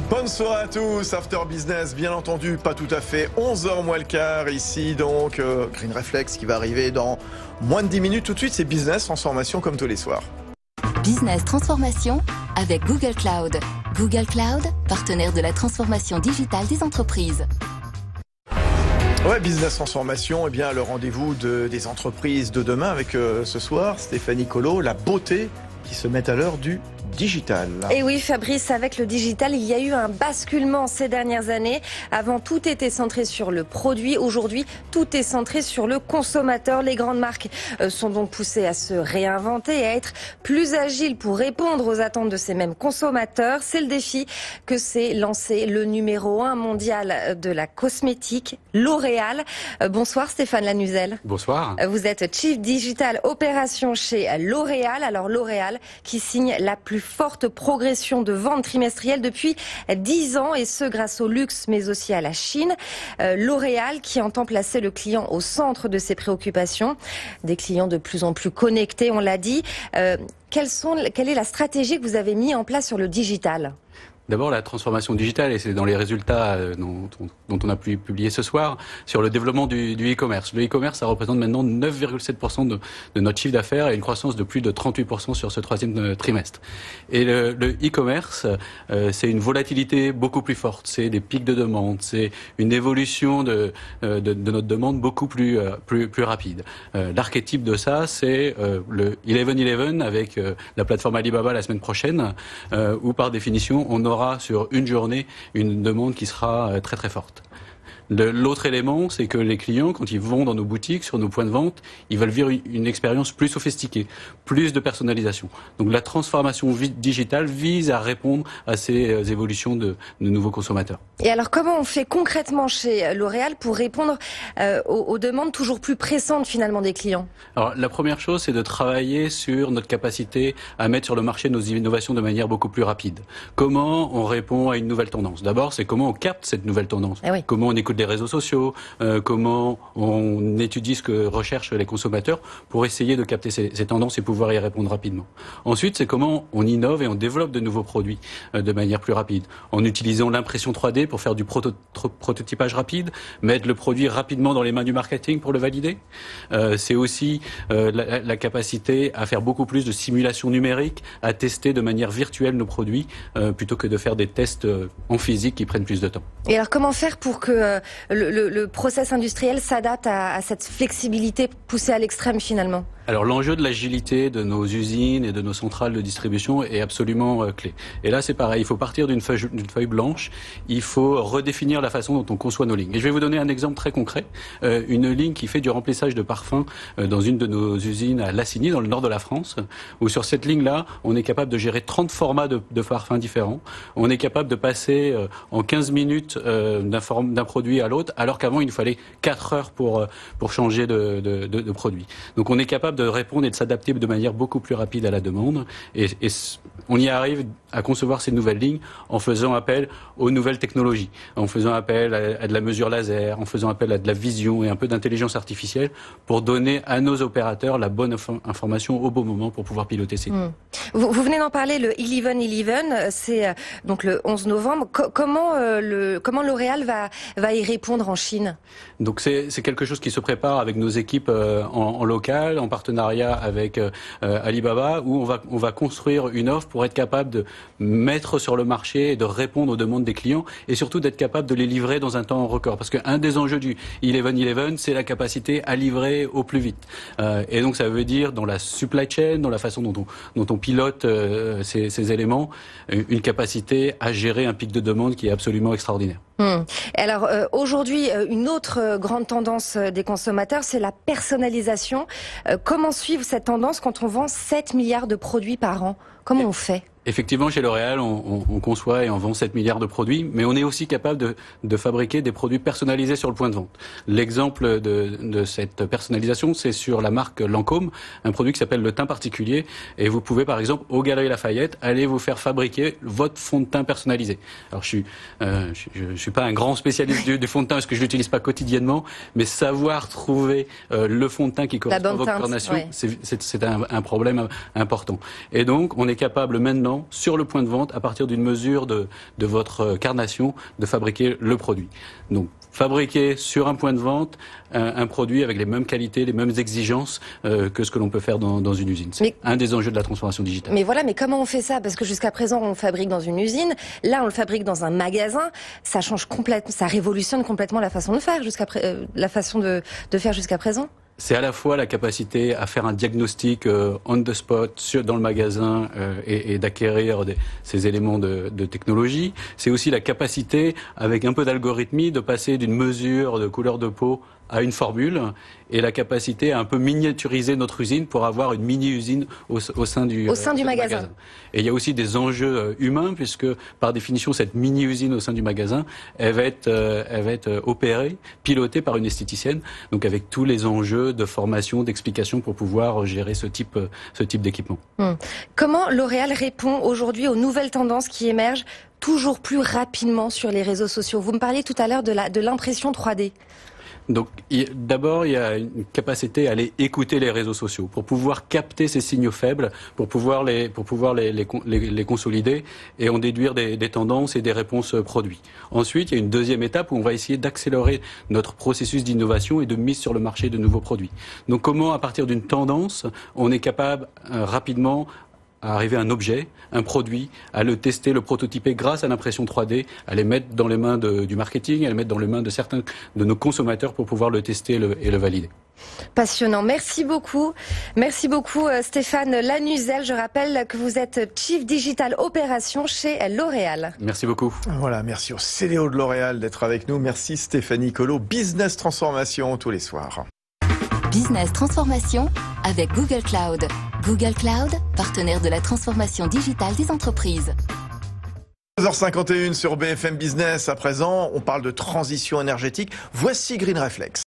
Bonne soirée à tous, After Business, bien entendu, pas tout à fait, 11h moins le quart ici, donc Green Reflex qui va arriver dans moins de 10 minutes. Tout de suite, c'est Business Transformation comme tous les soirs. Business Transformation avec Google Cloud. Google Cloud, partenaire de la transformation digitale des entreprises. Ouais, Business Transformation, eh bien, le rendez-vous des entreprises de demain avec ce soir, Stéphanie Colo, la beauté qui se met à l'heure du digital. Et oui, Fabrice, avec le digital, il y a eu un basculement ces dernières années. Avant, tout était centré sur le produit. Aujourd'hui, tout est centré sur le consommateur. Les grandes marques sont donc poussées à se réinventer et à être plus agiles pour répondre aux attentes de ces mêmes consommateurs. C'est le défi que s'est lancé le numéro 1 mondial de la cosmétique, L'Oréal. Bonsoir Stéphane Lanuzel. Bonsoir. Vous êtes Chief Digital Opération chez L'Oréal. Alors L'Oréal qui signe la plus forte progression de ventes trimestrielles depuis 10 ans et ce grâce au luxe mais aussi à la Chine. L'Oréal qui entend placer le client au centre de ses préoccupations. Des clients de plus en plus connectés, on l'a dit. Quelle est la stratégie que vous avez mise en place sur le digital ? D'abord, la transformation digitale, et c'est dans les résultats dont on a pu publier ce soir, sur le développement du e-commerce. Le e-commerce, ça représente maintenant 9,7% de notre chiffre d'affaires et une croissance de plus de 38% sur ce troisième trimestre. Et le e-commerce, c'est une volatilité beaucoup plus forte, c'est des pics de demande, c'est une évolution de notre demande beaucoup plus rapide. L'archétype de ça, c'est le 11-11 avec la plateforme Alibaba la semaine prochaine, où par définition, on aura sur une journée une demande qui sera très très forte. L'autre élément, c'est que les clients, quand ils vont dans nos boutiques, sur nos points de vente, ils veulent vivre une expérience plus sophistiquée, plus de personnalisation. Donc la transformation digitale vise à répondre à ces évolutions de nouveaux consommateurs. Et alors comment on fait concrètement chez L'Oréal pour répondre aux demandes toujours plus pressantes finalement des clients ? Alors la première chose, c'est de travailler sur notre capacité à mettre sur le marché nos innovations de manière beaucoup plus rapide. Comment on répond à une nouvelle tendance ? D'abord, c'est comment on capte cette nouvelle tendance. Ah oui. Comment on écoute les réseaux sociaux, comment on étudie ce que recherchent les consommateurs pour essayer de capter ces tendances et pouvoir y répondre rapidement. Ensuite, c'est comment on innove et on développe de nouveaux produits de manière plus rapide, en utilisant l'impression 3D pour faire du prototypage rapide, mettre le produit rapidement dans les mains du marketing pour le valider. C'est aussi la capacité à faire beaucoup plus de simulations numériques, à tester de manière virtuelle nos produits, plutôt que de faire des tests en physique qui prennent plus de temps. Et alors comment faire pour que le process industriel s'adapte à cette flexibilité poussée à l'extrême finalement ? Alors l'enjeu de l'agilité de nos usines et de nos centrales de distribution est absolument clé. Et là c'est pareil, il faut partir d'une feuille blanche, il faut redéfinir la façon dont on conçoit nos lignes. Et je vais vous donner un exemple très concret, une ligne qui fait du remplissage de parfums dans une de nos usines à Lassigny, dans le nord de la France, où sur cette ligne-là, on est capable de gérer 30 formats de parfums différents, on est capable de passer en 15 minutes d'un produit à l'autre, alors qu'avant il nous fallait 4 heures pour changer de produit. Donc on est capable de répondre et de s'adapter de manière beaucoup plus rapide à la demande. Et on y arrive à concevoir ces nouvelles lignes en faisant appel aux nouvelles technologies, en faisant appel à de la mesure laser, en faisant appel à de la vision et un peu d'intelligence artificielle pour donner à nos opérateurs la bonne information au bon moment pour pouvoir piloter ces lignes. Vous venez d'en parler, le 11-11, c'est donc le 11 novembre. Comment L'Oréal va y répondre en Chine ? Donc c'est quelque chose qui se prépare avec nos équipes en local, en partenariat avec Alibaba, où on va construire une offre pour être capable de mettre sur le marché et de répondre aux demandes des clients et surtout d'être capable de les livrer dans un temps record. Parce qu'un des enjeux du 11-11, c'est la capacité à livrer au plus vite. Et donc ça veut dire dans la supply chain, dans la façon dont on pilote ces éléments, une capacité à gérer un pic de demande qui est absolument extraordinaire. Alors aujourd'hui, une autre grande tendance des consommateurs, c'est la personnalisation. Comment suivre cette tendance quand on vend 7 milliards de produits par an ? Comment on fait ? Effectivement, chez L'Oréal, on conçoit et on vend 7 milliards de produits, mais on est aussi capable de fabriquer des produits personnalisés sur le point de vente. L'exemple de cette personnalisation, c'est sur la marque Lancôme, un produit qui s'appelle le teint particulier, et vous pouvez par exemple au Galeries Lafayette aller vous faire fabriquer votre fond de teint personnalisé. Alors je suis pas un grand spécialiste du fond de teint parce que je l'utilise pas quotidiennement, mais savoir trouver le fond de teint qui correspond à votre carnation, ouais. C'est un problème important. Et donc on est capable maintenant, sur le point de vente, à partir d'une mesure de votre carnation, de fabriquer le produit. Donc, fabriquer sur un point de vente un produit avec les mêmes qualités, les mêmes exigences que ce que l'on peut faire dans une usine. C'est un des enjeux de la transformation digitale. Mais voilà, mais comment on fait ça? Parce que jusqu'à présent, on le fabrique dans une usine. Là, on le fabrique dans un magasin. Ça change complètement, ça révolutionne complètement la façon de faire la façon de faire jusqu'à présent. C'est à la fois la capacité à faire un diagnostic on the spot dans le magasin et d'acquérir ces éléments de technologie. C'est aussi la capacité, avec un peu d'algorithmie, de passer d'une mesure de couleur de peau à une formule, et la capacité à un peu miniaturiser notre usine pour avoir une mini-usine au sein du magasin. Et il y a aussi des enjeux humains, puisque par définition, cette mini-usine au sein du magasin, elle va être opérée, pilotée par une esthéticienne, donc avec tous les enjeux de formation, d'explication pour pouvoir gérer ce type d'équipement. Comment L'Oréal répond aujourd'hui aux nouvelles tendances qui émergent toujours plus rapidement sur les réseaux sociaux? Vous me parliez tout à l'heure de l'impression 3D. Donc, d'abord, il y a une capacité à aller écouter les réseaux sociaux pour pouvoir capter ces signaux faibles, pour pouvoir les consolider et en déduire des tendances et des réponses produits. Ensuite, il y a une deuxième étape où on va essayer d'accélérer notre processus d'innovation et de mise sur le marché de nouveaux produits. Donc, comment, à partir d'une tendance, on est capable rapidement à arriver à un objet, un produit, à le tester, le prototyper grâce à l'impression 3D, à les mettre dans les mains du marketing, à les mettre dans les mains de certains de nos consommateurs pour pouvoir le tester et le valider. Passionnant. Merci beaucoup. Merci beaucoup Stéphane Lanuzel. Je rappelle que vous êtes Chief Digital Opération chez L'Oréal. Merci beaucoup. Voilà, merci au CDO de L'Oréal d'être avec nous. Merci Stéphanie Colo. Business Transformation tous les soirs. Business Transformation avec Google Cloud. Google Cloud, partenaire de la transformation digitale des entreprises. 2h51 sur BFM Business. À présent, on parle de transition énergétique. Voici Green Reflex.